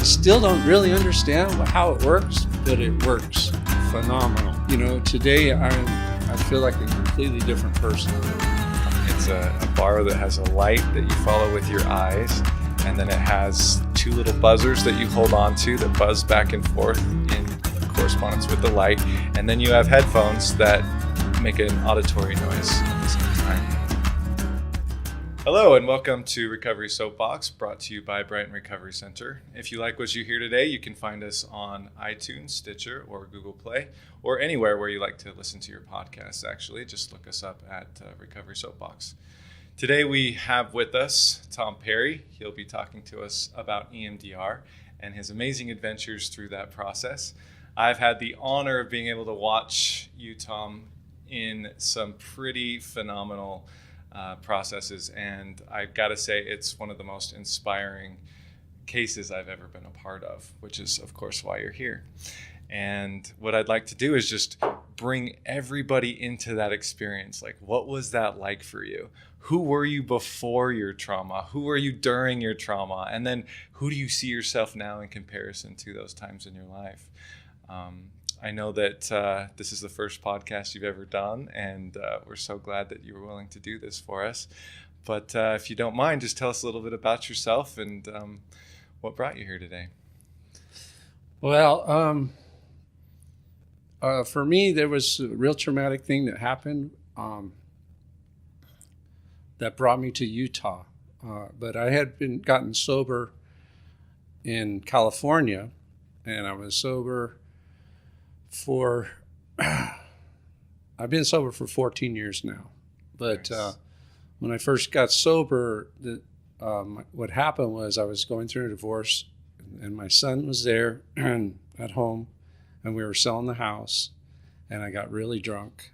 Still don't really understand how it works, but it works phenomenal. You know, today I feel like a completely different person. It's a bar that has a light that you follow with your eyes, and then it has two little buzzers that you hold on to that buzz back and forth in correspondence with the light, and then you have headphones that make an auditory noise at the same time. Hello and welcome to Recovery Soapbox, brought to you by Brighton Recovery Center. If you like what you hear today, you can find us on iTunes, Stitcher, or Google Play, or anywhere where you like to listen to your podcasts, actually. Just look us up at Recovery Soapbox. Today we have with us Tom Perry. He'll be talking to us about EMDR and his amazing adventures through that process. I've had the honor of being able to watch you, Tom, in some pretty phenomenal processes, and I've got to say it's one of the most inspiring cases I've ever been a part of, which is of course why you're here. And what I'd like to do is just bring everybody into that experience. Like, what was that like for you? Who were you before your trauma? Who were you during your trauma? And then who do you see yourself now in comparison to those times in your life? I know that this is the first podcast you've ever done, and we're so glad that you were willing to do this for us. But if you don't mind, just tell us a little bit about yourself and what brought you here today. Well, for me, there was a real traumatic thing that happened that brought me to Utah. But I had gotten sober in California, and I was sober I've been sober for 14 years now. But Nice. When I first got sober, what happened was I was going through a divorce, and my son was there and at home, and we were selling the house, and I got really drunk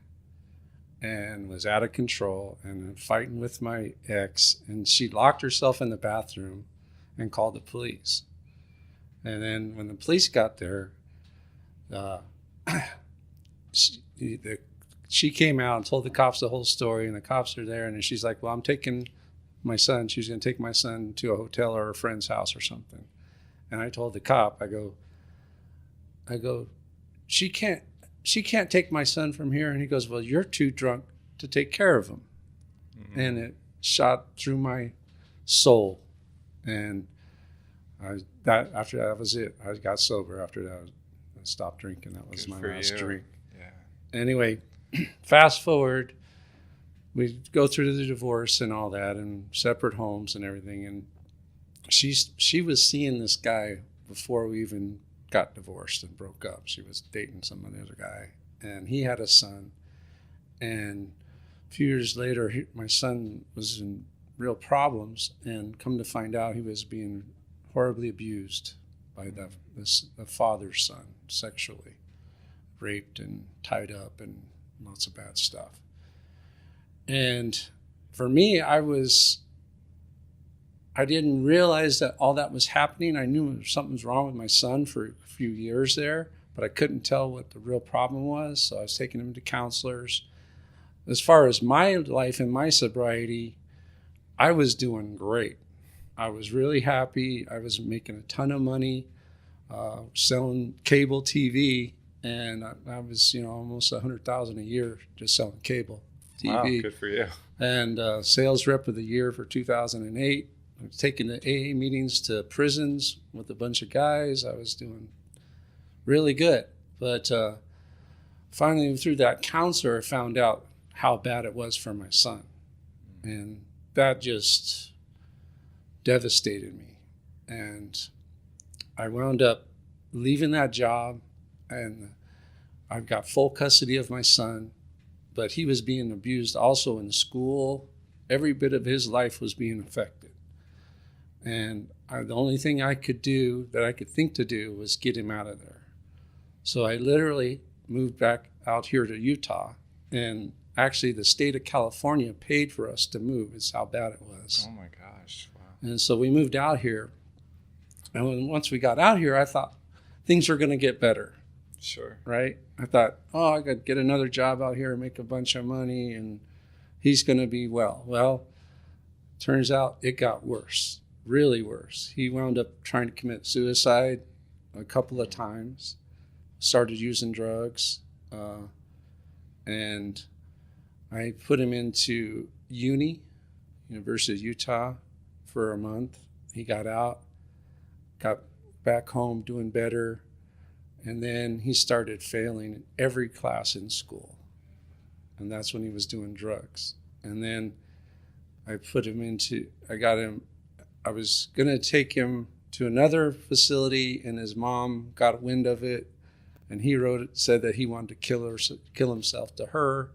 and was out of control and fighting with my ex, and she locked herself in the bathroom and called the police. And then when the police got there, she came out and told the cops the whole story, and the cops are there, and she's like, well, I'm taking my son. She's going to take my son to a hotel or a friend's house or something. And I told the cop, I go, she can't take my son from here. And he goes, well, you're too drunk to take care of him. Mm-hmm. And it shot through my soul. And after that was it. I got sober after that. I stopped drinking. That was my last drink. Yeah. Anyway, fast forward, we go through the divorce and all that, and separate homes and everything. And she was seeing this guy before we even got divorced and broke up. She was dating some other guy, and he had a son. And a few years later, my son was in real problems, and come to find out he was being horribly abused by the father's son, sexually raped and tied up and lots of bad stuff. And for me, I didn't realize that all that was happening. I knew something was wrong with my son for a few years there, but I couldn't tell what the real problem was. So I was taking him to counselors. As far as my life and my sobriety, I was doing great. I was really happy. I was making a ton of money, selling cable TV, and I was, almost $100,000 a year just selling cable TV. Wow, good for you. And sales rep of the year for 2008. I was taking the AA meetings to prisons with a bunch of guys. I was doing really good. But finally, through that counselor, I found out how bad it was for my son. And that just devastated me. And I wound up leaving that job, and I've got full custody of my son, but he was being abused also in school. Every bit of his life was being affected. And the only thing I could do, that I could think to do, was get him out of there. So I literally moved back out here to Utah, and actually the state of California paid for us to move. It's how bad it was. Oh my gosh, wow. And so we moved out here. And once we got out here, I thought things were going to get better. Sure. Right? I thought, I got to get another job out here and make a bunch of money, and he's going to be well. Well, turns out it got worse. really worse. He wound up trying to commit suicide a couple of times, started using drugs, and I put him into University of Utah, for a month. He got out, got back home doing better, and then he started failing in every class in school. And that's when he was doing drugs. And then I was going to take him to another facility, and his mom got wind of it, and he said that he wanted to kill himself to her.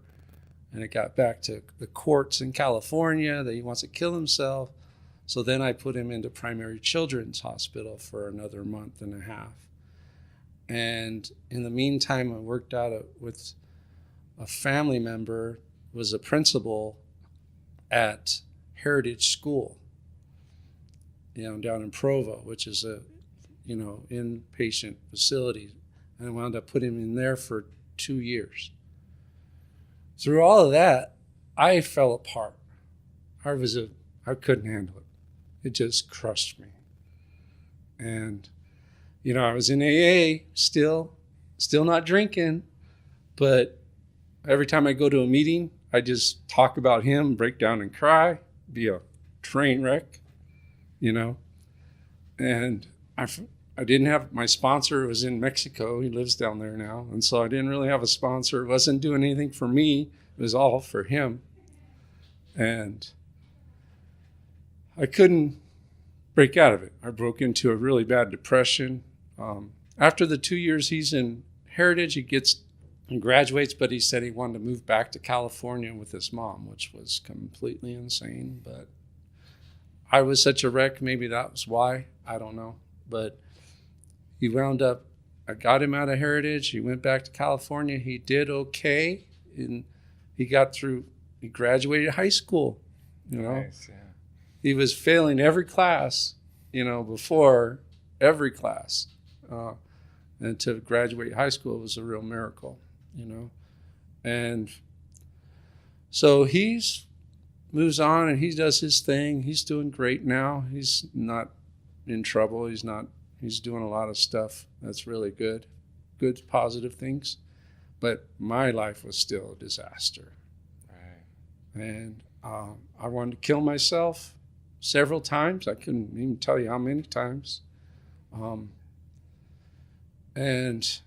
And it got back to the courts in California that he wants to kill himself. So then I put him into Primary Children's Hospital for another month and a half. And in the meantime, I worked out with a family member, was a principal at Heritage School, down in Provo, which is a, inpatient facility. And I wound up putting him in there for 2 years. Through all of that, I fell apart. I couldn't handle it. It just crushed me. And, I was in AA still not drinking, but every time I go to a meeting, I just talk about him, break down and cry, be a train wreck, And I didn't have, my sponsor was in Mexico. He lives down there now. And so I didn't really have a sponsor. It wasn't doing anything for me. It was all for him. And I couldn't break out of it. I broke into a really bad depression. After the 2 years he's in Heritage, he graduates, but he said he wanted to move back to California with his mom, which was completely insane. But I was such a wreck. Maybe that was why. I don't know. But he wound up, I got him out of Heritage. He went back to California. He did okay. And he graduated high school, Nice, yeah. He was failing every class, before every class. And to graduate high school was a real miracle, And so he moves on and he does his thing. He's doing great now. He's not in trouble. He's doing a lot of stuff that's really good, positive things. But my life was still a disaster. Right. And I wanted to kill myself several times. I couldn't even tell you how many times. And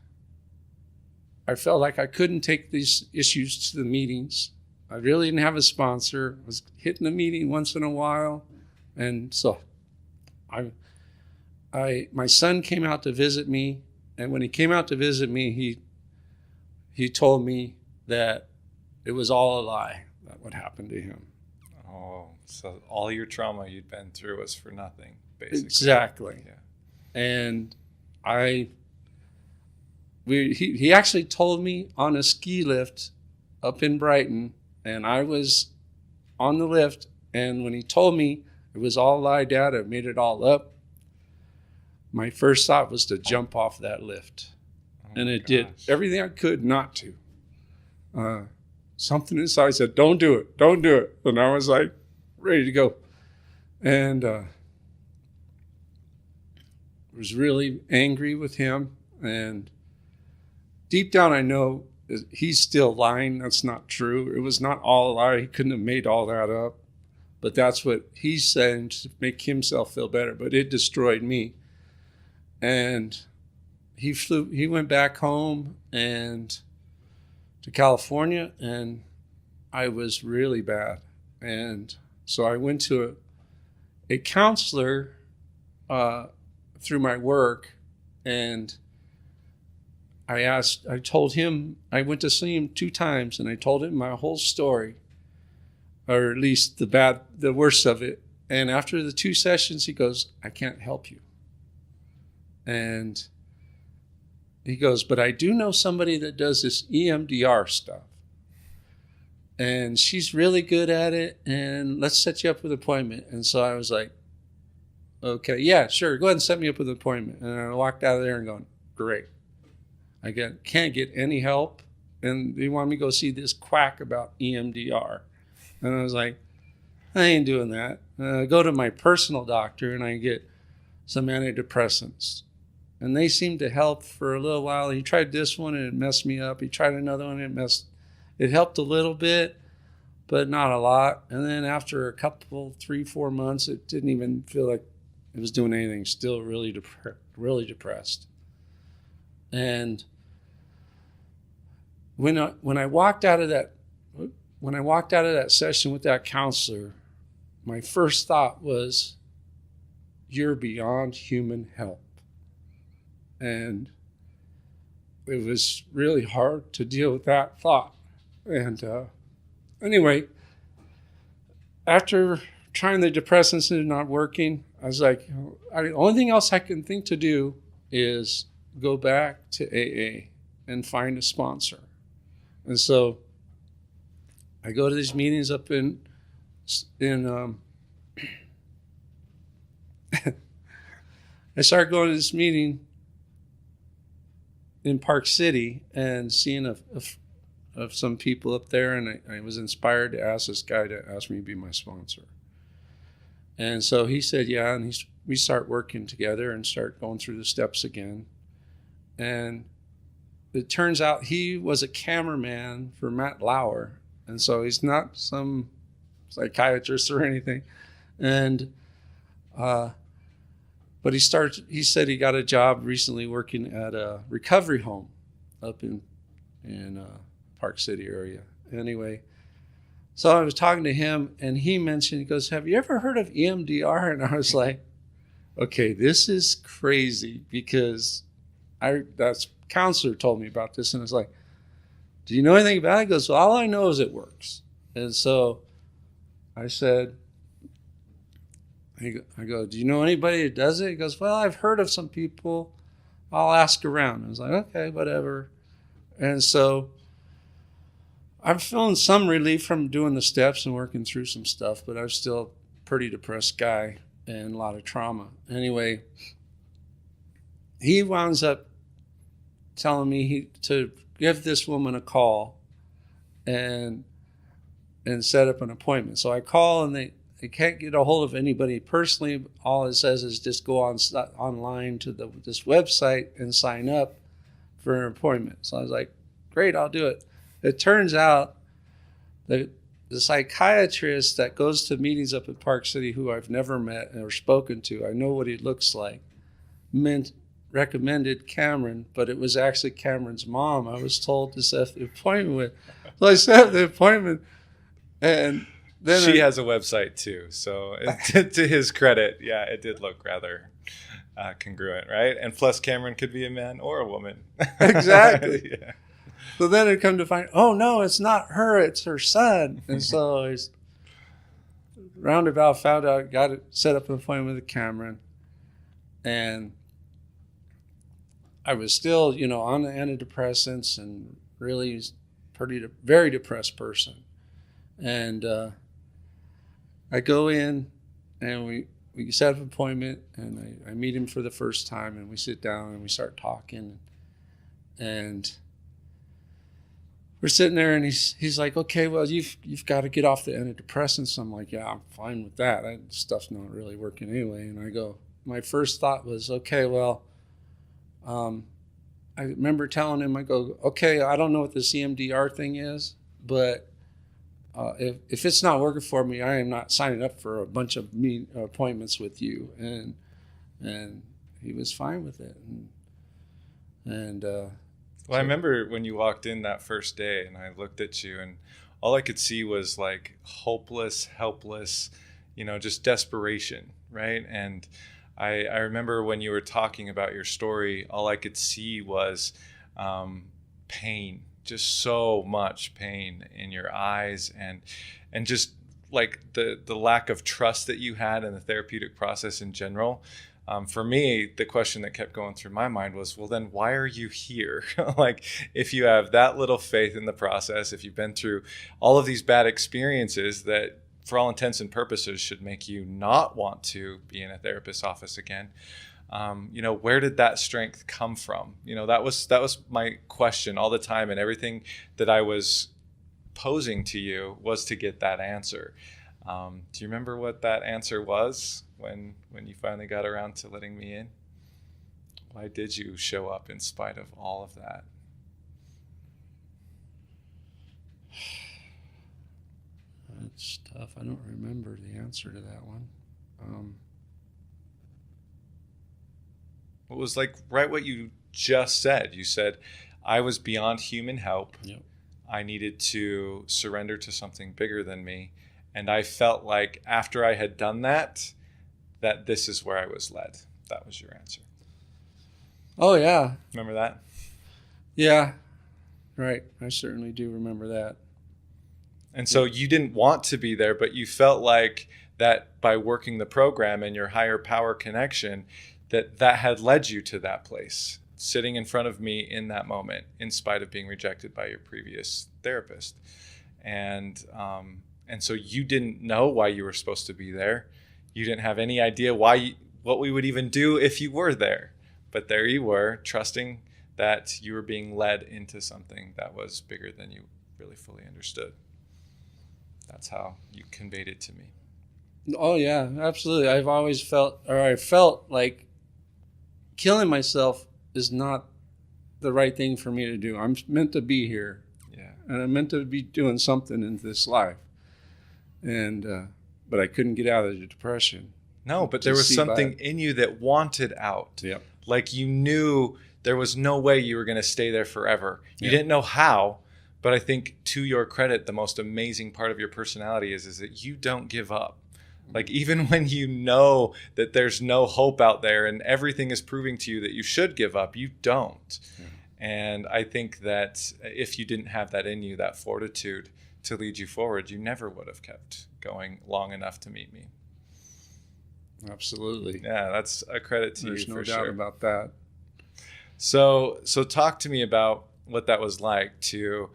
I felt like I couldn't take these issues to the meetings. I really didn't have a sponsor. I was hitting the meeting once in a while. And so my son came out to visit me. And when he came out to visit me, he told me that it was all a lie, that what happened to him. Oh, so all your trauma you'd been through was for nothing, basically. Exactly. Yeah. And he actually told me on a ski lift up in Brighton, and I was on the lift, and when he told me it was all a lie, Dad, I made it all up, my first thought was to jump off that lift. And it did everything I could not to. Something inside said, don't do it. And I was like, ready to go. And was really angry with him. And deep down, I know he's still lying. That's not true. It was not all a lie. He couldn't have made all that up. But that's what he's saying to make himself feel better. But it destroyed me. And he went back home and to California, and I was really bad. And so I went to a counselor through my work, and I told him, I went to see him 2 times, and I told him my whole story, or at least the worst of it. And after the 2 sessions, he goes, I can't help you. And he goes, but I do know somebody that does this EMDR stuff. And she's really good at it, and let's set you up with an appointment. And so I was like, okay, yeah, sure, go ahead and set me up with an appointment. And I walked out of there and going, great. I can't get any help. And they want me to go see this quack about EMDR. And I was like, I ain't doing that. I go to my personal doctor and I get some antidepressants. And they seemed to help for a little while. He tried this one and it messed me up. He tried another one and it helped a little bit, but not a lot. And then after a couple, 3-4 months, it didn't even feel like it was doing anything. Still really depressed. And when I walked out of that session with that counselor, my first thought was, you're beyond human help. And it was really hard to deal with that thought. And anyway, after trying the depressants and not working, I was like, the only thing else I can think to do is go back to AA and find a sponsor. And so I go to these meetings up in I started going to this meeting in Park City and seeing of some people up there, and I was inspired to ask this guy to ask me to be my sponsor. And so he said, yeah, and we start working together and start going through the steps again. And it turns out he was a cameraman for Matt Lauer, and so he's not some psychiatrist or anything. And but he said he got a job recently working at a recovery home up in Park City area. Anyway, so I was talking to him, and he mentioned, he goes, have you ever heard of EMDR? And I was like, okay, this is crazy, because that's counselor told me about this, and I was like, do you know anything about it? He goes, well, all I know is it works. And so I said, I go, do you know anybody that does it? He goes, well, I've heard of some people. I'll ask around. I was like, okay, whatever. And so I'm feeling some relief from doing the steps and working through some stuff, but I'm still a pretty depressed guy and a lot of trauma. Anyway, he winds up telling me to give this woman a call and set up an appointment. So I call, and they can't get a hold of anybody personally. All it says is just go online to this website and sign up for an appointment. So I was like, great, I'll do it. It turns out that the psychiatrist that goes to meetings up at Park City, who I've never met or spoken to, I know what he looks like, recommended Kamrin, but it was actually Kamrin's mom I was told to set the appointment with. So I set the appointment, and then she has a website too. So to his credit, yeah, it did look rather congruent, right? And plus Kamrin could be a man or a woman. Exactly. Yeah. So then it come to find, oh no, it's not her, it's her son. And so I roundabout found out, got it, set up an appointment with Kamrin, and I was still, on the antidepressants and really very depressed person. And I go in, and we set up an appointment, and I meet him for the first time, and we sit down and we start talking, and we're sitting there, and he's like, okay, well, you've got to get off the antidepressants. I'm like, yeah, I'm fine with that. That stuff's not really working anyway. And I go, my first thought was, okay, well, I remember telling him, I go, okay, I don't know what this EMDR thing is, but if it's not working for me, I am not signing up for a bunch of appointments with you. And he was fine with it. Well, I remember when you walked in that first day, and I looked at you, and all I could see was like hopeless, helpless, just desperation, right? And I remember when you were talking about your story, all I could see was pain, just so much pain in your eyes, and just like the lack of trust that you had in the therapeutic process in general. For me, the question that kept going through my mind was, well, then why are you here? Like, if you have that little faith in the process, if you've been through all of these bad experiences that for all intents and purposes should make you not want to be in a therapist's office again, where did that strength come from? That was my question all the time, and everything that I was posing to you was to get that answer. Do you remember what that answer was when you finally got around to letting me in? Why did you show up in spite of all of that? That's tough. I don't remember the answer to that one. It was like right what you just said. You said, I was beyond human help. Yep. I needed to surrender to something bigger than me. And I felt like after I had done that this is where I was led. That was your answer. Oh, yeah. Remember that? Yeah. Right. I certainly do remember that. And so you didn't want to be there, but you felt like that by working the program and your higher power connection, that had led you to that place, sitting in front of me in that moment, in spite of being rejected by your previous therapist. And so you didn't know why you were supposed to be there. You didn't have any idea what we would even do if you were there. But there you were, trusting that you were being led into something that was bigger than you really fully understood. That's how you conveyed it to me. Oh, yeah, absolutely. I felt like killing myself is not the right thing for me to do. I'm meant to be here. Yeah. And I'm meant to be doing something in this life. And, but I couldn't get out of the depression. No, but there was something in you that wanted out. Yep. Like you knew there was no way you were going to stay there forever. You didn't know how, but I think to your credit, the most amazing part of your personality is that you don't give up. Like even when you know that there's no hope out there and everything is proving to you that you should give up, you don't. Yeah. And I think that if you didn't have that in you, that fortitude to lead you forward, you never would have kept going long enough to meet me. Absolutely. Yeah, that's a credit to There's you no for doubt sure. about that. So talk to me about what that was like to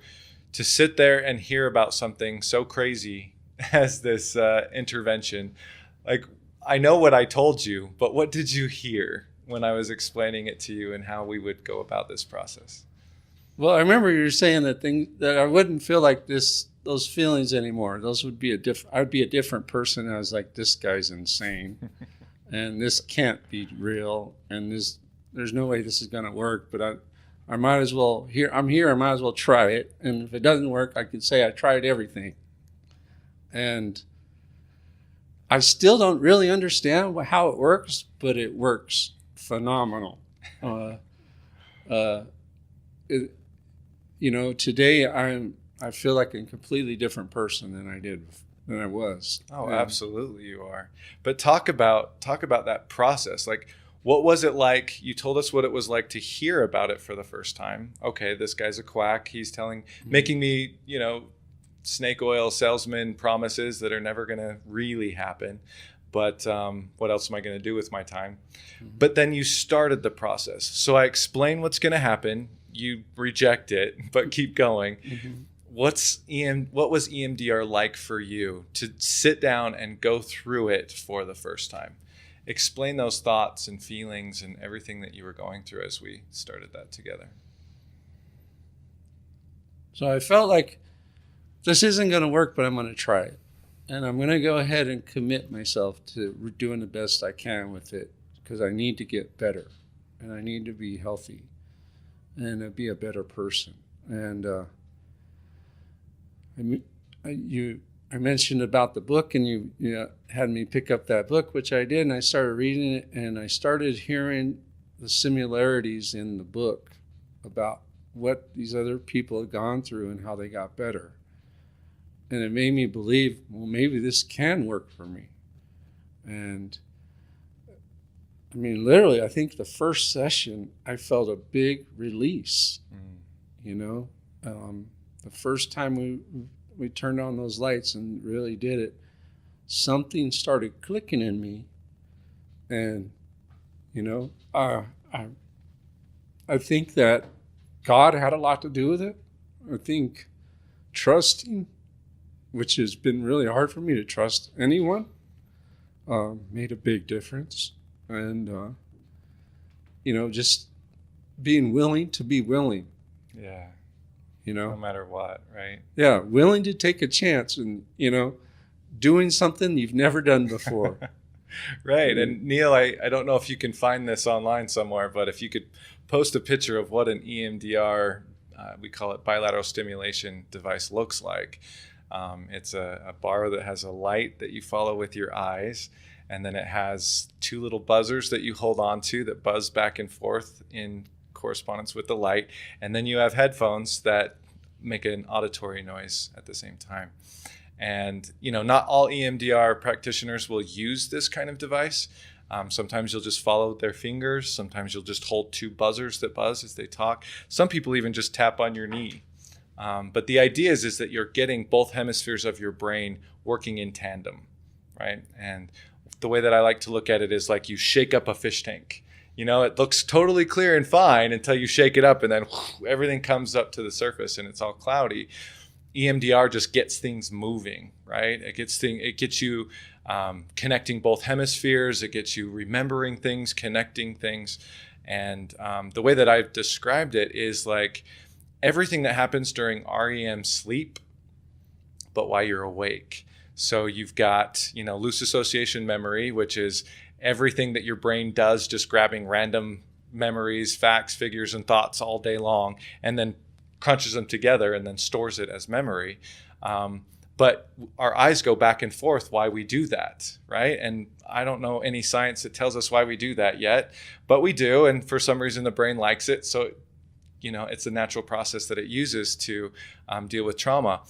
sit there and hear about something so crazy as this intervention. Like, I know what I told you, but what did you hear when I was explaining it to you and how we would go about this process? Well, I remember you were saying that I wouldn't feel like those feelings anymore. Those would be I'd be a different person. I was like, this guy's insane, and this can't be real, and there's no way this is going to work. But I might as well I'm here. I might as well try it. And if it doesn't work, I can say I tried everything. And I still don't really understand how it works, but it works phenomenal. Today I feel like a completely different person than I was. Oh, absolutely you are. But talk about that process. Like, what was it like? You told us what it was like to hear about it for the first time. Okay, this guy's a quack. He's making me, snake oil salesman promises that are never going to really happen. But what else am I going to do with my time? Mm-hmm. But then you started the process. So I explain what's going to happen. You reject it, but keep going. Mm-hmm. What was EMDR like for you to sit down and go through it for the first time? Explain those thoughts and feelings and everything that you were going through as we started that together. So I felt like this isn't going to work, but I'm going to try it. And I'm going to go ahead and commit myself to doing the best I can with it, because I need to get better and I need to be healthy and be a better person. And I mentioned about the book, and you had me pick up that book, which I did, and I started reading it, and I started hearing the similarities in the book about what these other people had gone through and how they got better. And it made me believe, well, maybe this can work for me. And I mean, literally, I think the first session, I felt a big release. The first time we turned on those lights and really did it, something started clicking in me. And, I think that God had a lot to do with it. I think trusting, which has been really hard for me to trust anyone, made a big difference. And, just being willing to be willing. Yeah. No matter what, right? Yeah, willing to take a chance. And, doing something you've never done before. Right. And Neil, I don't know if you can find this online somewhere, but if you could post a picture of what an EMDR, we call it bilateral stimulation device, looks like. It's a bar that has a light that you follow with your eyes, and then it has two little buzzers that you hold on to that buzz back and forth in correspondence with the light. And then you have headphones that make an auditory noise at the same time. And, not all EMDR practitioners will use this kind of device. Sometimes you'll just follow their fingers. Sometimes you'll just hold two buzzers that buzz as they talk. Some people even just tap on your knee. But the idea is that you're getting both hemispheres of your brain working in tandem, right? And the way that I like to look at it is like you shake up a fish tank. It looks totally clear and fine until you shake it up, and then everything comes up to the surface and it's all cloudy. EMDR just gets things moving, right? It gets you connecting both hemispheres. It gets you remembering things, connecting things. And the way that I've described it is like everything that happens during REM sleep, but while you're awake. So you've got, loose association memory, which is everything that your brain does, just grabbing random memories, facts, figures, and thoughts all day long, and then crunches them together and then stores it as memory. But our eyes go back and forth why we do that, right? And I don't know any science that tells us why we do that yet, but we do. And for some reason, the brain likes it. So, it's a natural process that it uses to deal with trauma.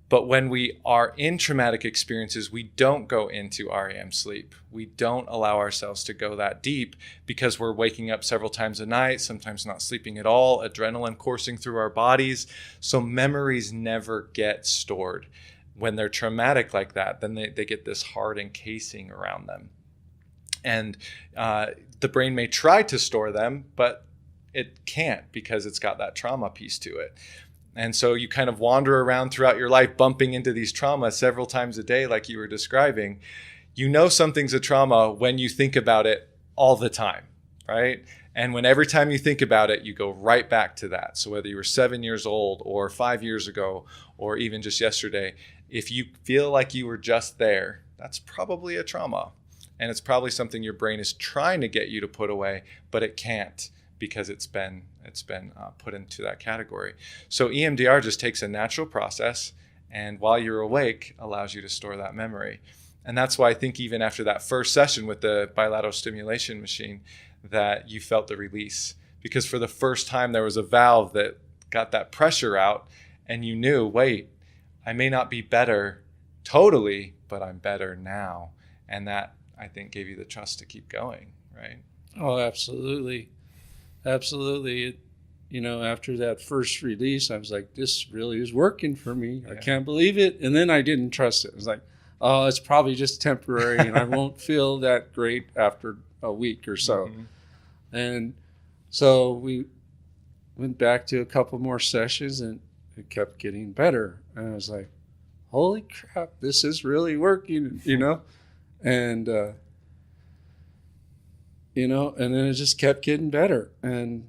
But when we are in traumatic experiences, we don't go into REM sleep. We don't allow ourselves to go that deep because we're waking up several times a night, sometimes not sleeping at all, adrenaline coursing through our bodies. So memories never get stored. When they're traumatic like that, then they get this hard encasing around them. And the brain may try to store them, but it can't because it's got that trauma piece to it. And so you kind of wander around throughout your life bumping into these traumas several times a day, like you were describing. Something's a trauma when you think about it all the time, right? And when every time you think about it, you go right back to that. So whether you were 7 years old or 5 years ago, or even just yesterday, if you feel like you were just there, that's probably a trauma. And it's probably something your brain is trying to get you to put away, but it can't because it's been put into that category. So EMDR just takes a natural process, and while you're awake, allows you to store that memory. And that's why I think even after that first session with the bilateral stimulation machine, that you felt the release, because for the first time there was a valve that got that pressure out, and you knew, wait, I may not be better totally, but I'm better now. And that, I think, gave you the trust to keep going, right? Oh, absolutely. Absolutely. After that first release, I was like, this really is working for me. Yeah. I can't believe it. And then I didn't trust it. I was like, oh, it's probably just temporary and I won't feel that great after a week or so. Mm-hmm. And so we went back to a couple more sessions and it kept getting better. And I was like, holy crap, this is really working, And, and then it just kept getting better. And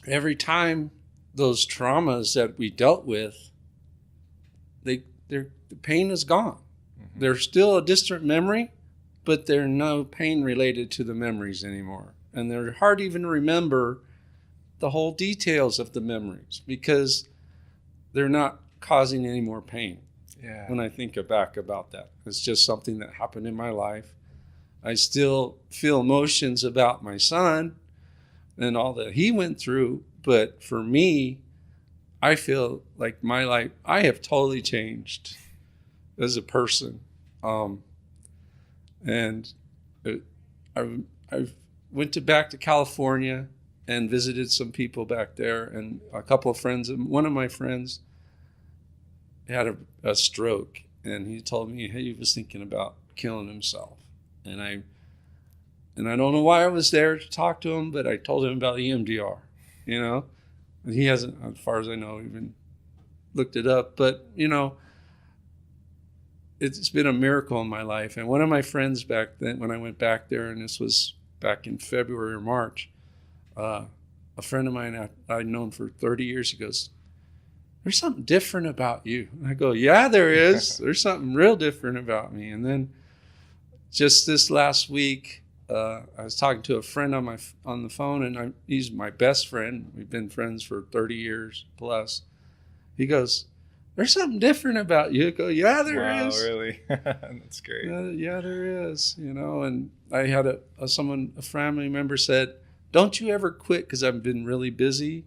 every time those traumas that we dealt with, the pain is gone. Mm-hmm. There's still a distant memory, but there's no pain related to the memories anymore. And they're hard to even remember the whole details of the memories because they're not causing any more pain. Yeah. When I think back about that, it's just something that happened in my life. I still feel emotions about my son and all that he went through. But for me, I feel like my life, I have totally changed as a person. And I went back to California and visited some people back there, and a couple of friends. And one of my friends had a stroke, and he told me, hey, he was thinking about killing himself. And I don't know why I was there to talk to him, but I told him about EMDR, And he hasn't, as far as I know, even looked it up. But, it's been a miracle in my life. And one of my friends back then, when I went back there, and this was back in February or March, a friend of mine I'd known for 30 years, he goes, there's something different about you. And I go, yeah, there is. There's something real different about me. And then just this last week, I was talking to a friend on the phone, and he's my best friend. We've been friends for 30 years plus. He goes, there's something different about you. I go, yeah, there is. Wow, really? That's great. Yeah, there is. And I had a family member said, don't you ever quit, because I've been really busy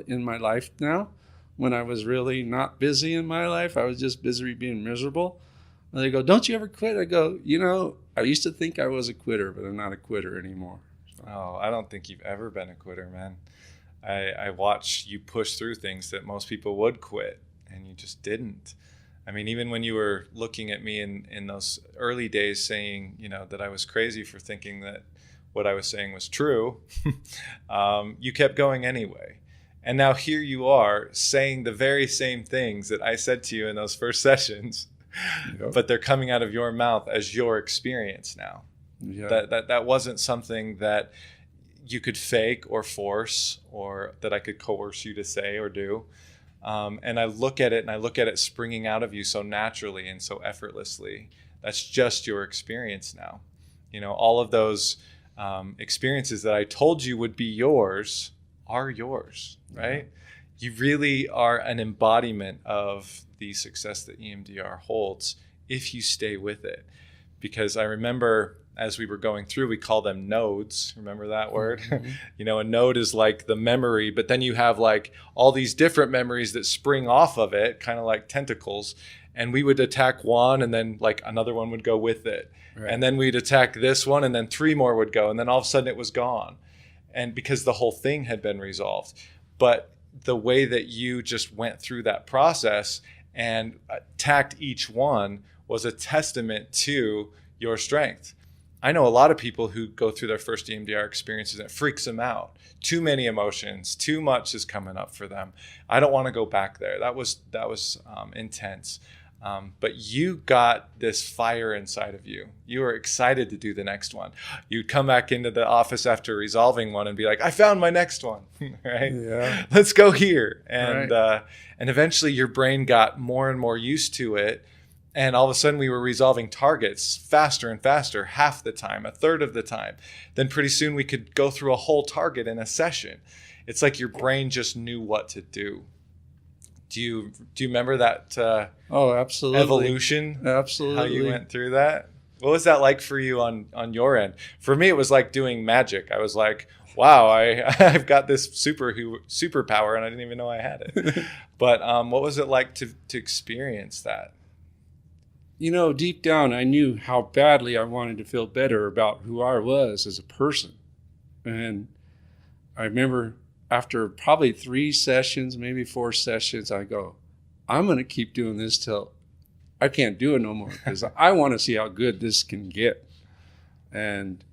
in my life now. When I was really not busy in my life, I was just busy being miserable. And they go, don't you ever quit? I go, I used to think I was a quitter, but I'm not a quitter anymore. So. Oh, I don't think you've ever been a quitter, man. I watch you push through things that most people would quit, and you just didn't. I mean, even when you were looking at me in those early days saying, that I was crazy for thinking that what I was saying was true, you kept going anyway. And now here you are saying the very same things that I said to you in those first sessions, yep. But they're coming out of your mouth as your experience now. Yeah. That wasn't something that you could fake or force, or that I could coerce you to say or do. And I look at it springing out of you so naturally and so effortlessly. That's just your experience now. All of those experiences that I told you would be yours are yours, right? You really are an embodiment of the success that EMDR holds if you stay with it. Because I remember as we were going through, we call them nodes. Remember that word? Mm-hmm. A node is like the memory, but then you have like all these different memories that spring off of it, kind of like tentacles. And we would attack one, and then like another one would go with it. Right. And then we'd attack this one, and then 3 more would go. And then all of a sudden it was gone. And because the whole thing had been resolved. But the way that you just went through that process and attacked each one was a testament to your strength. I know a lot of people who go through their first EMDR experiences and it freaks them out. Too many emotions, too much is coming up for them. I don't want to go back there. That was intense. But you got this fire inside of you. You were excited to do the next one. You'd come back into the office after resolving one and be like, I found my next one, right? Yeah. Let's go here. And right. And eventually your brain got more and more used to it. And all of a sudden we were resolving targets faster and faster, half the time, a third of the time. Then pretty soon we could go through a whole target in a session. It's like your brain just knew what to do. Do you remember that absolutely. Evolution? Absolutely. How you went through that? What was that like for you on your end? For me, it was like doing magic. I was like, wow, I've got this superpower and I didn't even know I had it. But what was it like to experience that? Deep down, I knew how badly I wanted to feel better about who I was as a person. And I remember after probably 3 sessions, maybe 4 sessions, I go, I'm going to keep doing this till I can't do it no more, because I want to see how good this can get. And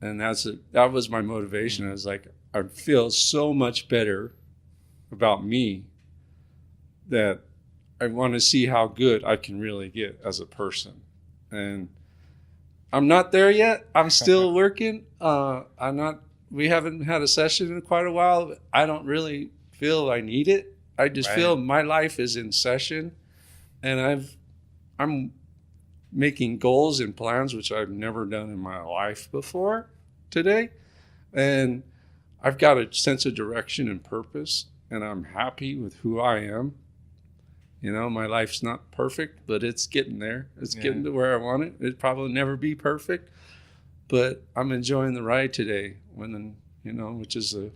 that was my motivation. I was like, I feel so much better about me that I want to see how good I can really get as a person. And I'm not there yet. I'm still working. We haven't had a session in quite a while. But I don't really feel I need it. I just feel my life is in session, and I'm making goals and plans, which I've never done in my life before today. And I've got a sense of direction and purpose, and I'm happy with who I am. My life's not perfect, but it's getting there. It's getting to where I want it. It'll probably never be perfect, but I'm enjoying the ride today, which is a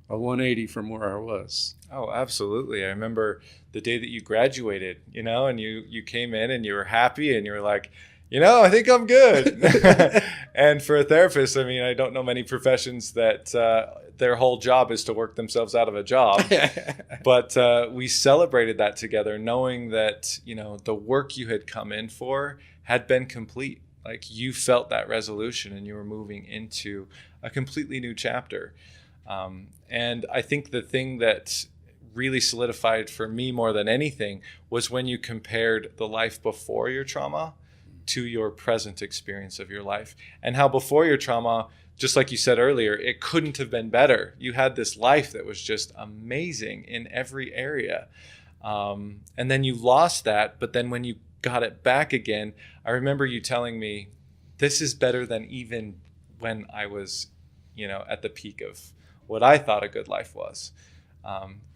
180 from where I was. Oh, absolutely. I remember the day that you graduated, and you came in and you were happy and you were like, I think I'm good. And for a therapist, I don't know many professions that their whole job is to work themselves out of a job. But we celebrated that together, knowing that, the work you had come in for had been complete. Like you felt that resolution and you were moving into a completely new chapter. And I think the thing that really solidified for me more than anything was when you compared the life before your trauma to your present experience of your life, and how before your trauma, just like you said earlier, it couldn't have been better. You had this life that was just amazing in every area. And then you lost that, but then when you got it back again, I remember you telling me, this is better than even when I was, at the peak of what I thought a good life was.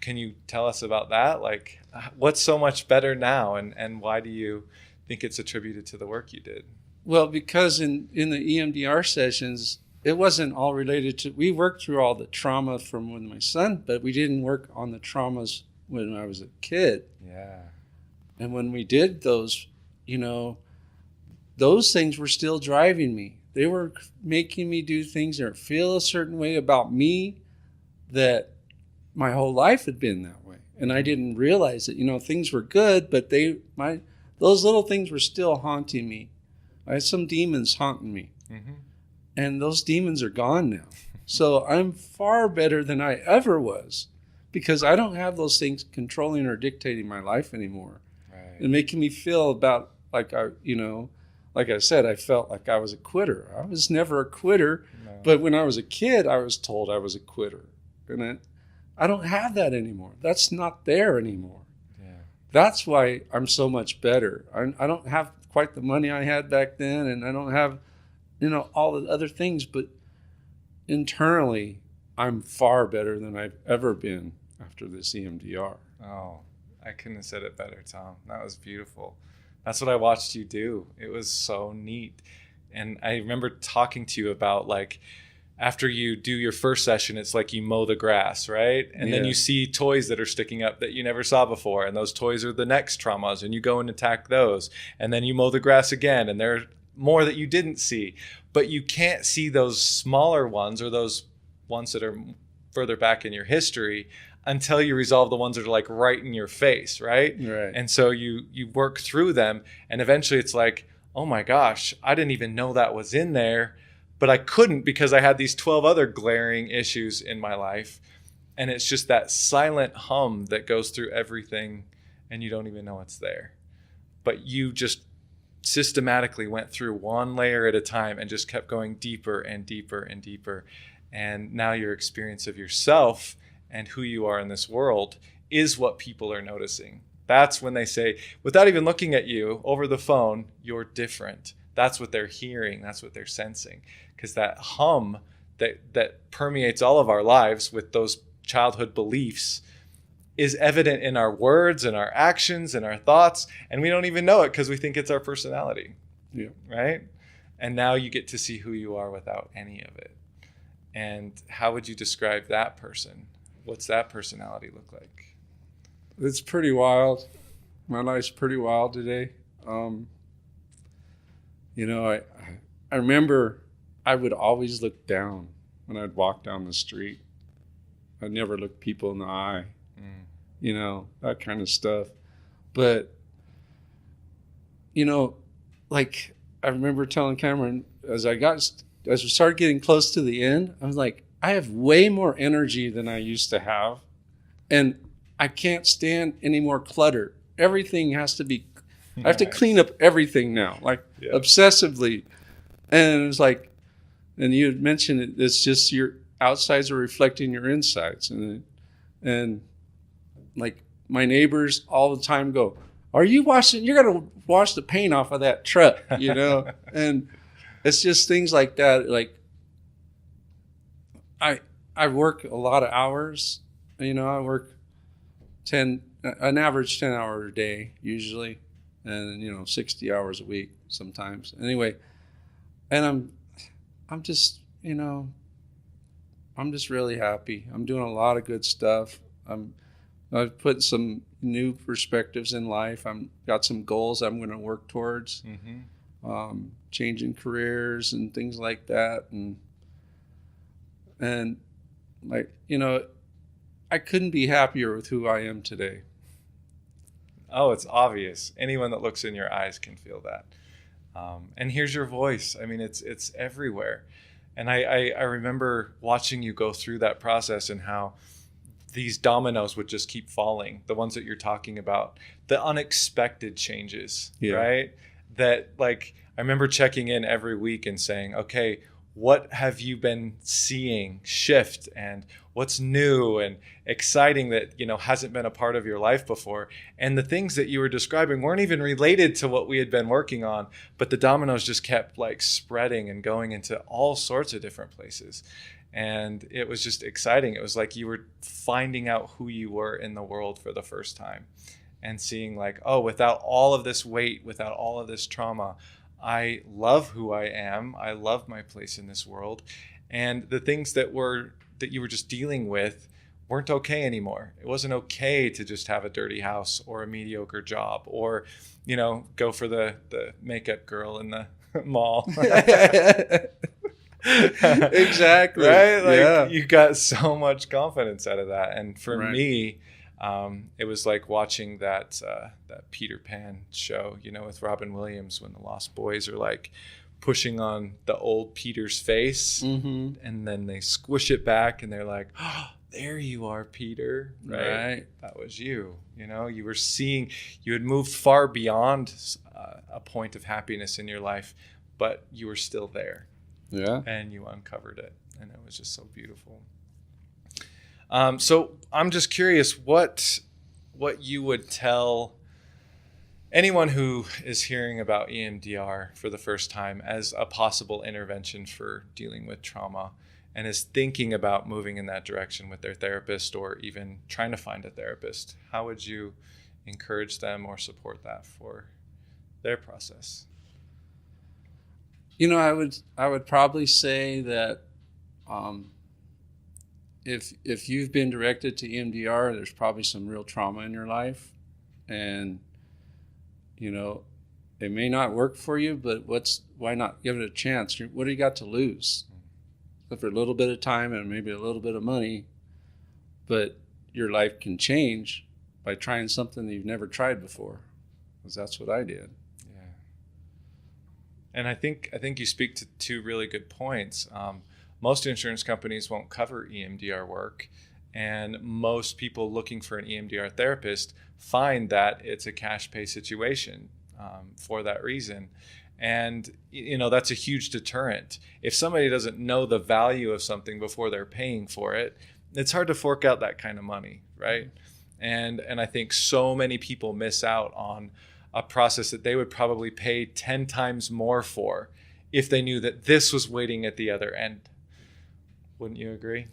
Can you tell us about that? Like, what's so much better now, and why do you think it's attributed to the work you did? Well, because in the EMDR sessions, it wasn't all related to, we worked through all the trauma from when my son, but we didn't work on the traumas when I was a kid. Yeah. And when we did those, those things were still driving me. They were making me do things or feel a certain way about me that my whole life had been that way. And I didn't realize it. Things were good, but those little things were still haunting me. I had some demons haunting me. Mm-hmm. And those demons are gone now. So I'm far better than I ever was, because I don't have those things controlling or dictating my life anymore. Right. And making me feel about like I said, I felt like I was a quitter. I was never a quitter. No. But when I was a kid, I was told I was a quitter. And I don't have that anymore. That's not there anymore. Yeah. That's why I'm so much better. I don't have quite the money I had back then, and I don't have, all the other things, but internally, I'm far better than I've ever been after this EMDR. Oh, I couldn't have said it better, Tom. That was beautiful. That's what I watched you do. It was so neat. And I remember talking to you about, like, after you do your first session, it's like you mow the grass, right? And then you see toys that are sticking up that you never saw before. And those toys are the next traumas, and you go and attack those. And then you mow the grass again, and there are more that you didn't see. But you can't see those smaller ones, or those ones that are further back in your history, until you resolve the ones that are like right in your face, right? Right. And so you work through them, and eventually it's like, oh my gosh, I didn't even know that was in there. But I couldn't, because I had these 12 other glaring issues in my life. And it's just that silent hum that goes through everything, and you don't even know it's there. But you just systematically went through one layer at a time and just kept going deeper and deeper and deeper. And now your experience of yourself and who you are in this world is what people are noticing. That's when they say, without even looking at you over the phone, you're different. That's what they're hearing. That's what they're sensing. Because that hum that permeates all of our lives with those childhood beliefs is evident in our words and our actions and our thoughts. And we don't even know it because we think it's our personality. Yeah. Right? And now you get to see who you are without any of it. And how would you describe that person? What's that personality look like? It's pretty wild. My life's pretty wild today. I remember I would always look down when I'd walk down the street. I'd never look people in the eye, that kind of stuff. But, like I remember telling Kamrin, as we started getting close to the end, I was like, I have way more energy than I used to have. And I can't stand any more clutter. Everything has to be, I have to clean up everything now, like obsessively. And it was like, and you had mentioned it, it's just your outsides are reflecting your insides. And like my neighbors all the time go, are you washing, you're going to wash the paint off of that truck, And it's just things like that. Like I work a lot of hours, I work an average 10 hour a day usually, and 60 hours a week sometimes. Anyway, and I'm just really happy. I'm doing a lot of good stuff. I've put some new perspectives in life. I've got some goals I'm going to work towards, changing careers and things like that. And like, I couldn't be happier with who I am today. Oh, it's obvious. Anyone that looks in your eyes can feel that. And here's your voice. I mean, it's everywhere. And I remember watching you go through that process and how these dominoes would just keep falling, the ones that you're talking about, the unexpected changes, right? that like I remember checking in every week and saying, okay, what have you been seeing shift, and what's new and exciting that, hasn't been a part of your life before? And the things that you were describing weren't even related to what we had been working on, but the dominoes just kept like spreading and going into all sorts of different places. And it was just exciting. It was like you were finding out who you were in the world for the first time, and seeing like, oh, without all of this weight, without all of this trauma, I love who I am. I love my place in this world. And the things that you were just dealing with weren't okay anymore. It wasn't okay to just have a dirty house or a mediocre job, or, go for the makeup girl in the mall. Exactly. Right? Like you got so much confidence out of that. And for me, it was like watching that Peter Pan show, with Robin Williams, when the Lost Boys are like pushing on the old Peter's face, and then they squish it back and they're like, oh, there you are, Peter. Right? That was you. You were seeing, you had moved far beyond a point of happiness in your life, but you were still there. Yeah. And you uncovered it. And it was just so beautiful. So I'm just curious what you would tell anyone who is hearing about EMDR for the first time as a possible intervention for dealing with trauma, and is thinking about moving in that direction with their therapist, or even trying to find a therapist. How would you encourage them or support that for their process? I would probably say that if you've been directed to EMDR, there's probably some real trauma in your life, and it may not work for you, but why not give it a chance? What do you got to lose? For a little bit of time and maybe a little bit of money, but your life can change by trying something that you've never tried before, because that's what I did. Yeah. And I think you speak to two really good points. Most insurance companies won't cover EMDR work, and most people looking for an EMDR therapist find that it's a cash pay situation for that reason. And, that's a huge deterrent. If somebody doesn't know the value of something before they're paying for it, it's hard to fork out that kind of money, right? And I think so many people miss out on a process that they would probably pay 10 times more for if they knew that this was waiting at the other end. Wouldn't you agree?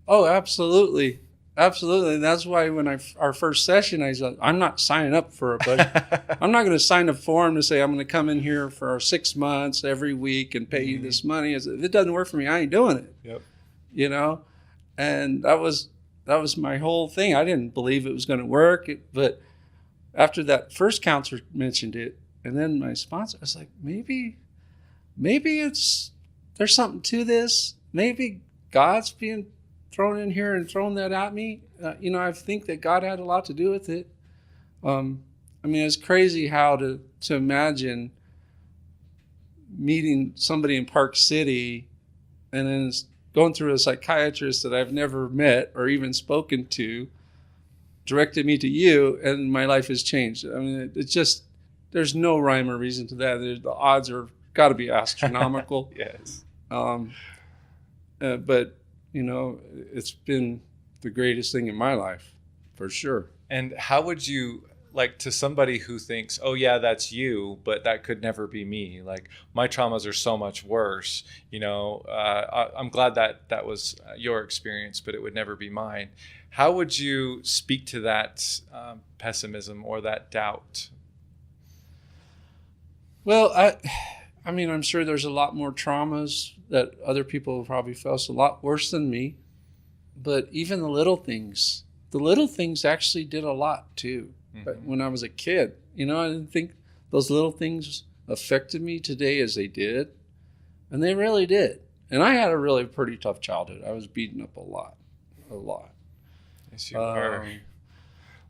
Oh, absolutely. Absolutely. And that's why when our first session, I said, I'm not signing up for it, but I'm not going to sign a form to say I'm going to come in here for 6 months every week and pay you this money. If it doesn't work for me, I ain't doing it. Yep. And that was my whole thing. I didn't believe it was going to work, but after that first counselor mentioned it, and then my sponsor, I was like, maybe there's something to this. Maybe God's being thrown in here and thrown that at me. I think that God had a lot to do with it. It's crazy how to imagine meeting somebody in Park City and then going through a psychiatrist that I've never met or even spoken to, directed me to you, and my life has changed. It's just, there's no rhyme or reason to that. The odds are got to be astronomical. Yes. But it's been the greatest thing in my life, for sure. And how would you, like, to somebody who thinks, oh yeah, that's you, but that could never be me. Like, my traumas are so much worse. I'm glad that was your experience, but it would never be mine. How would you speak to that pessimism or that doubt? Well, I'm sure there's a lot more traumas that other people probably felt a lot worse than me. But even the little things actually did a lot too. Mm-hmm. When I was a kid, I didn't think those little things affected me today as they did. And they really did. And I had a really pretty tough childhood. I was beaten up a lot. Yes, you were.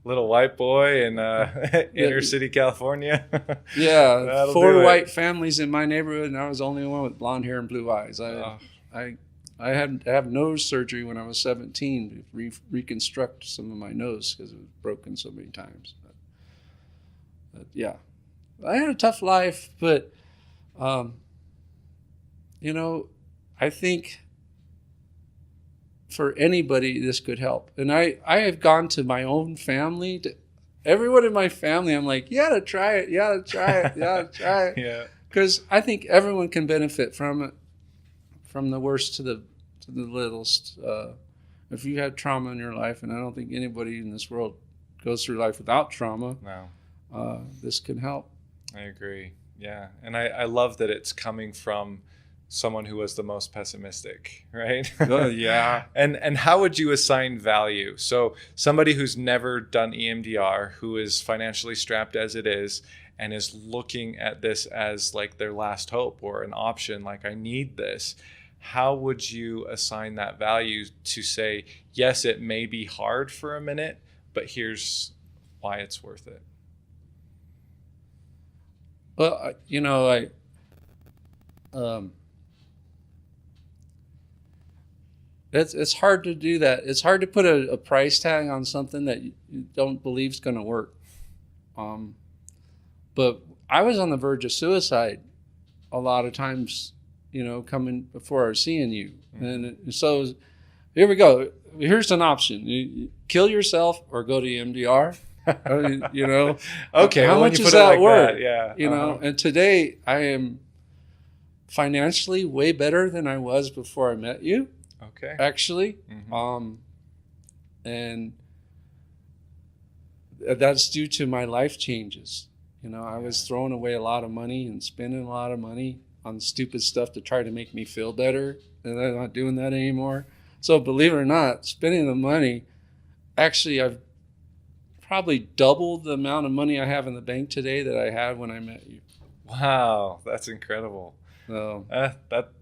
Little white boy in inner city California. Yeah, 4 white families in my neighborhood, and I was the only one with blonde hair and blue eyes. I had to have nose surgery when I was 17 to reconstruct some of my nose because it was broken so many times. But yeah, I had a tough life, but, you know, I think for anybody this could help. And I have gone to my own family, to everyone in my family. I'm like, you gotta try it, you gotta try it, you gotta try it. Yeah. Because I think everyone can benefit from it, from the worst to the littlest. If you had trauma in your life, and I don't think anybody in this world goes through life without trauma, No, this can help. I agree. Yeah. And I love that it's coming from someone who was the most pessimistic, right? Oh, yeah. And how would you assign value? So somebody who's never done EMDR, who is financially strapped as it is, and is looking at this as like their last hope or an option, like I need this. How would you assign that value to say, yes, it may be hard for a minute, but here's why it's worth it? Well, you know, it's hard to do that. It's hard to put a price tag on something that you don't believe is going to work. But I was on the verge of suicide a lot of times, you know, coming before I was seeing you. And so here we go. Here's an option. You kill yourself or go to EMDR. You know, Okay. how well, when much you is put it that like worth? that, yeah. You know, and today I am financially way better than I was before I met you, Okay. actually. And that's due to my life changes. You know, I was throwing away a lot of money and spending a lot of money on stupid stuff to try to make me feel better, and I'm not doing that anymore. So believe it or not, spending the money, actually I've probably doubled the amount of money I have in the bank today that I had when I met you. Wow, that's incredible. So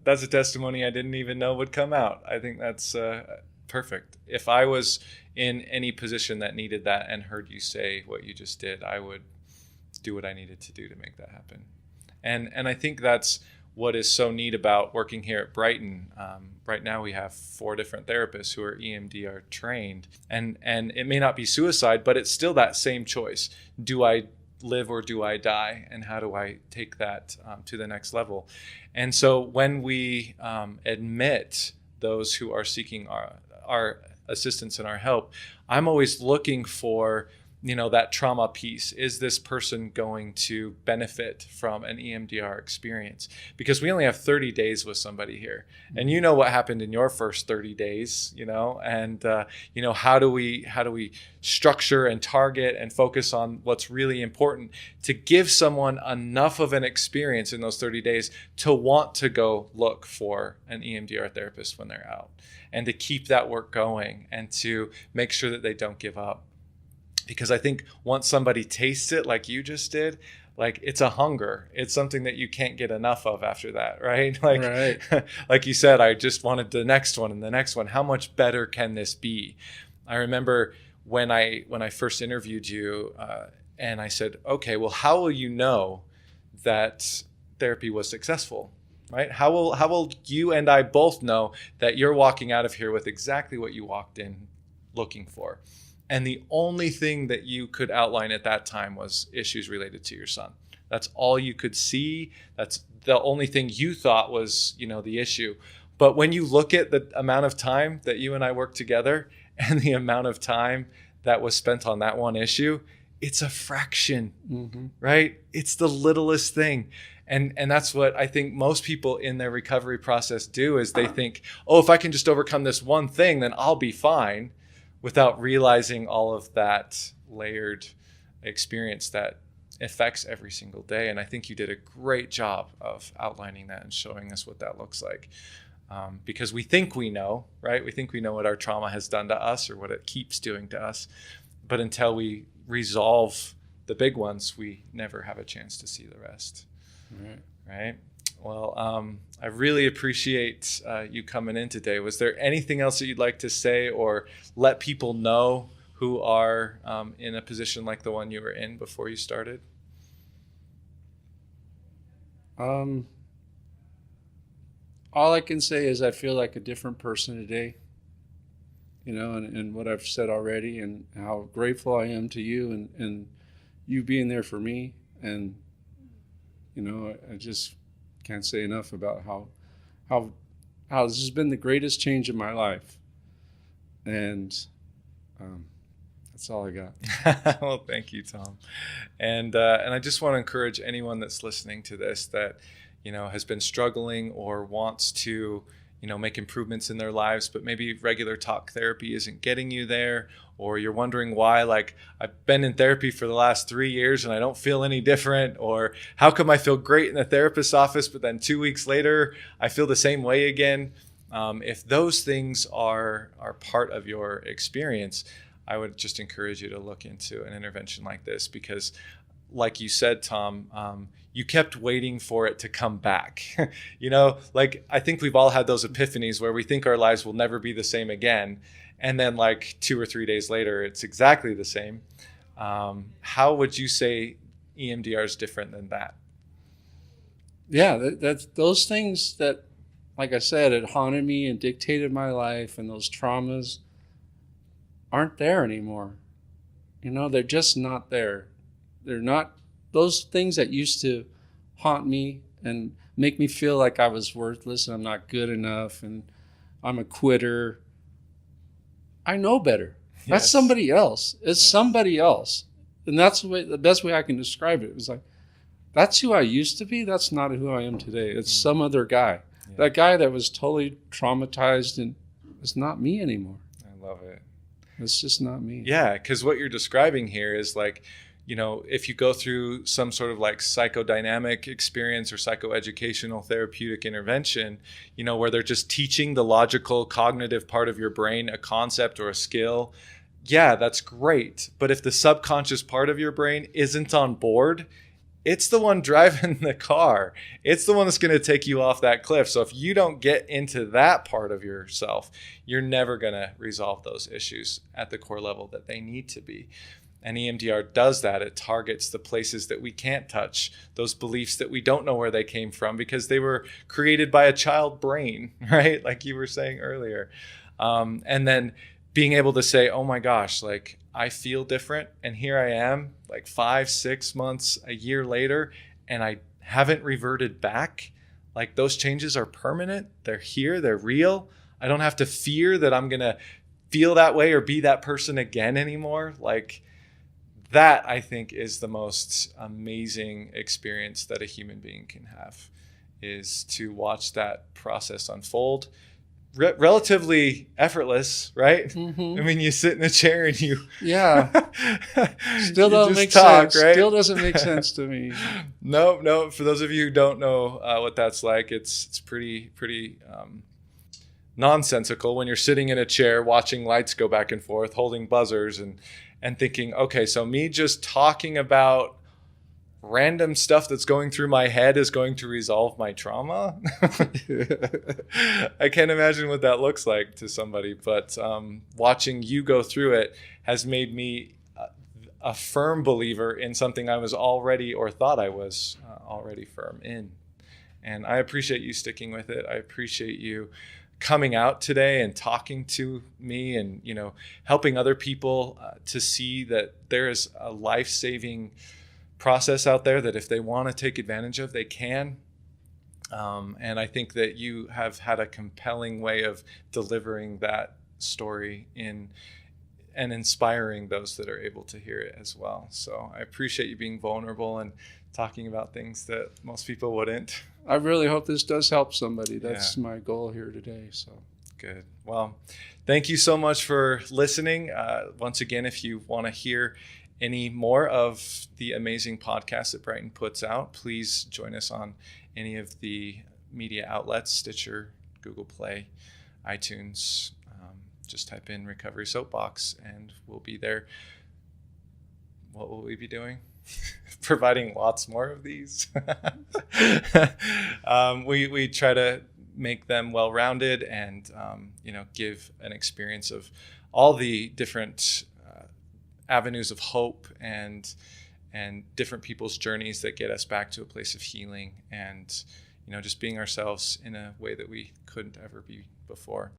That's a testimony I didn't even know would come out. I think that's perfect. If I was in any position that needed that and heard you say what you just did, I would do what I needed to do to make that happen. And I think that's what is so neat about working here at Brighton. Right now we have 4 different therapists who are EMDR trained, and it may not be suicide, but it's still that same choice. Do I live or do I die? And how do I take that to the next level? And so when we admit those who are seeking our assistance and our help, I'm always looking for, you know, that trauma piece. Is this person going to benefit from an EMDR experience? Because we only have 30 days with somebody here, and you know what happened in your first 30 days, you know, and you know, how do we structure and target and focus on what's really important to give someone enough of an experience in those 30 days to want to go look for an EMDR therapist when they're out, and to keep that work going and to make sure that they don't give up. Because I think once somebody tastes it like you just did, like it's a hunger. It's something that you can't get enough of after that, right? Like, right. like you said, I just wanted the next one and the next one. How much better can this be? I remember when I first interviewed you, and I said, okay, well, how will you know that therapy was successful? Right? How will you and I both know that you're walking out of here with exactly what you walked in looking for? And the only thing that you could outline at that time was issues related to your son. That's all you could see. That's the only thing you thought was, you know, the issue. But when you look at the amount of time that you and I worked together and the amount of time that was spent on that one issue, it's a fraction, right? It's the littlest thing. And that's what I think most people in their recovery process do, is they think, oh, if I can just overcome this one thing, then I'll be fine, without realizing all of that layered experience that affects every single day. And I think you did a great job of outlining that and showing us what that looks like. Because we think we know, right? We think we know what our trauma has done to us or what it keeps doing to us. But until we resolve the big ones, we never have a chance to see the rest. Right? Well, I really appreciate you coming in today. Was there anything else that you'd like to say or let people know who are in a position like the one you were in before you started? All I can say is I feel like a different person today, you know, and what I've said already, and how grateful I am to you and you being there for me, and You know, I just can't say enough about how this has been the greatest change in my life. And that's all I got. Well, thank you, Tom. And I just want to encourage anyone that's listening to this that, you know, has been struggling or wants to, you know, make improvements in their lives, but maybe regular talk therapy isn't getting you there, or you're wondering why, like, I've been in therapy for the last 3 years and I don't feel any different, or how come I feel great in the therapist's office, but then 2 weeks later I feel the same way again. If those things are part of your experience, I would just encourage you to look into an intervention like this, because like you said, Tom, you kept waiting for it to come back. You know, like, I think we've all had those epiphanies where we think our lives will never be the same again. And then like 2 or 3 days later, it's exactly the same. How would you say EMDR is different than that? Yeah, that's those things that, like I said, it haunted me and dictated my life, and those traumas aren't there anymore. You know, they're just not there. They're not those things that used to haunt me and make me feel like I was worthless and I'm not good enough and I'm a quitter. I know better. Yes. That's somebody else. It's somebody else. And that's the best way I can describe it. It was like, that's who I used to be. That's not who I am today. It's some other guy. Yeah. That guy that was totally traumatized, and it's not me anymore. I love it. It's just not me. Yeah, because what you're describing here is like, you know, if you go through some sort of like psychodynamic experience or psychoeducational therapeutic intervention, you know, where they're just teaching the logical cognitive part of your brain a concept or a skill, yeah, that's great. But if the subconscious part of your brain isn't on board, it's the one driving the car. It's the one that's going to take you off that cliff. So if you don't get into that part of yourself, you're never going to resolve those issues at the core level that they need to be. And EMDR does that. It targets the places that we can't touch, those beliefs that we don't know where they came from because they were created by a child brain, right? Like you were saying earlier. And then being able to say, oh my gosh, like, I feel different, and here I am like 5, 6 months, a year later, and I haven't reverted back. Like, those changes are permanent. They're here. They're real. I don't have to fear that I'm going to feel that way or be that person again anymore. Like, that, I think, is the most amazing experience that a human being can have, is to watch that process unfold. Relatively effortless, right? Mm-hmm. I mean, you sit in a chair and you still doesn't make sense. Right? Still doesn't make sense to me. No. For those of you who don't know what that's like, it's pretty nonsensical when you're sitting in a chair watching lights go back and forth, holding buzzers, and thinking, okay, so me just talking about random stuff that's going through my head is going to resolve my trauma. I can't imagine what that looks like to somebody, but watching you go through it has made me a firm believer in something I was already, or thought I was already firm in. And I appreciate you sticking with it. I appreciate you coming out today and talking to me, and, you know, helping other people to see that there is a life-saving process out there that if they want to take advantage of, they can. And I think that you have had a compelling way of delivering that story and inspiring those that are able to hear it as well. So I appreciate you being vulnerable and talking about things that most people wouldn't. I really hope this does help somebody. That's my goal here today. So good. Well, thank you so much for listening. Once again, if you want to hear any more of the amazing podcasts that Brighton puts out, please join us on any of the media outlets, Stitcher, Google Play, iTunes. Just type in Recovery Soapbox and we'll be there. What will we be doing? Providing lots more of these. We try to make them well-rounded and give an experience of all the different avenues of hope and different people's journeys that get us back to a place of healing and, just being ourselves in a way that we couldn't ever be before.